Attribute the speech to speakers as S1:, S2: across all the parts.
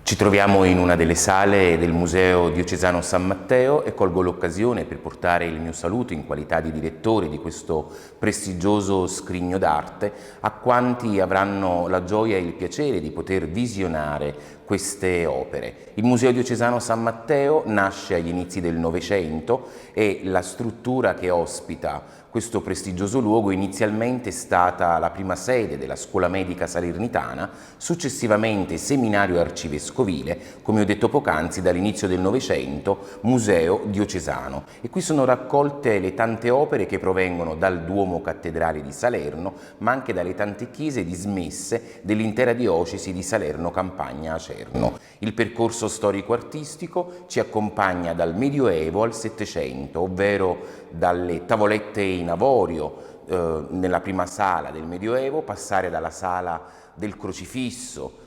S1: Ci troviamo in una delle sale del Museo Diocesano San Matteo e colgo l'occasione per portare il mio saluto in qualità di direttore di questo prestigioso scrigno d'arte a quanti avranno la gioia e il piacere di poter visionare queste opere. Il Museo Diocesano San Matteo nasce agli inizi del Novecento e la struttura che ospita questo prestigioso luogo inizialmente è stata la prima sede della Scuola Medica Salernitana, successivamente seminario arcivescovile, come ho detto poc'anzi, dall'inizio del Novecento, Museo Diocesano. E qui sono raccolte le tante opere che provengono dal Duomo Cattedrale di Salerno, ma anche dalle tante chiese dismesse dell'intera diocesi di Salerno-Campagna Acerno. Il percorso storico-artistico ci accompagna dal Medioevo al Settecento, ovvero dalle tavolette in avorio nella prima sala del Medioevo, passare dalla sala del Crocifisso,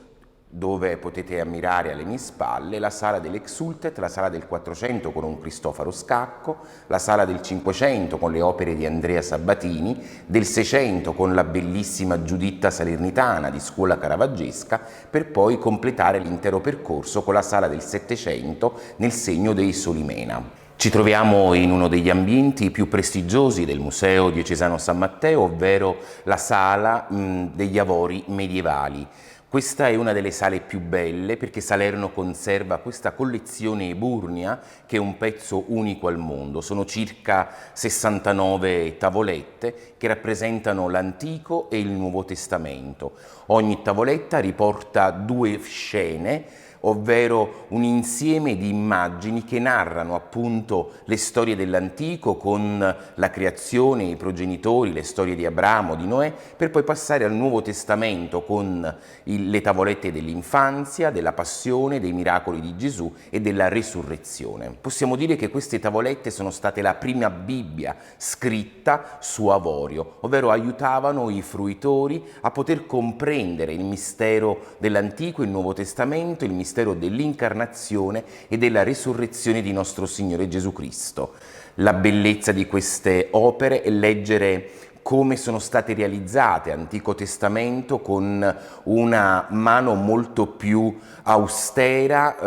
S1: dove potete ammirare alle mie spalle la sala dell'Exsultet, la sala del 400 con un Cristoforo Scacco, la sala del 500 con le opere di Andrea Sabatini, del 600 con la bellissima Giuditta Salernitana di scuola caravaggesca, per poi completare l'intero percorso con la sala del 700 nel segno dei Solimena. Ci troviamo in uno degli ambienti più prestigiosi del Museo Diocesano San Matteo, ovvero la sala degli Avori medievali. Questa è una delle sale più belle perché Salerno conserva questa collezione eburnea che è un pezzo unico al mondo. Sono circa 69 tavolette che rappresentano l'Antico e il Nuovo Testamento. Ogni tavoletta riporta due scene, ovvero un insieme di immagini che narrano appunto le storie dell'antico con la creazione, i progenitori, le storie di Abramo, di Noè, per poi passare al Nuovo Testamento con le tavolette dell'infanzia, della passione, dei miracoli di Gesù e della resurrezione. Possiamo dire che queste tavolette sono state la prima Bibbia scritta su avorio, ovvero aiutavano i fruitori a poter comprendere il mistero dell'Antico e il Nuovo Testamento, il mistero dell'incarnazione e della resurrezione di nostro Signore Gesù Cristo. La bellezza di queste opere è leggere come sono state realizzate Antico Testamento con una mano molto più austera,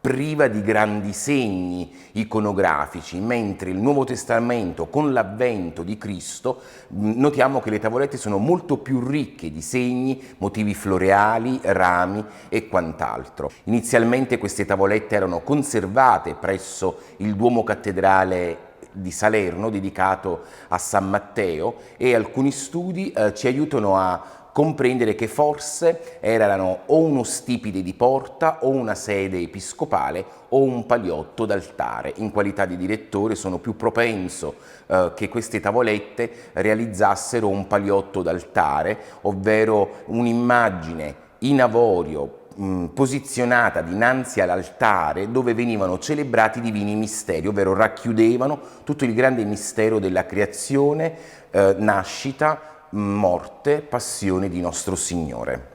S1: priva di grandi segni iconografici, mentre il Nuovo Testamento con l'avvento di Cristo notiamo che le tavolette sono molto più ricche di segni, motivi floreali, rami e quant'altro. Inizialmente queste tavolette erano conservate presso il Duomo Cattedrale di Salerno dedicato a San Matteo e alcuni studi ci aiutano a comprendere che forse erano o uno stipite di porta o una sede episcopale o un paliotto d'altare. In qualità di direttore sono più propenso che queste tavolette realizzassero un paliotto d'altare, ovvero un'immagine in avorio posizionata dinanzi all'altare dove venivano celebrati i divini misteri, ovvero racchiudevano tutto il grande mistero della creazione, nascita, morte, passione di nostro Signore.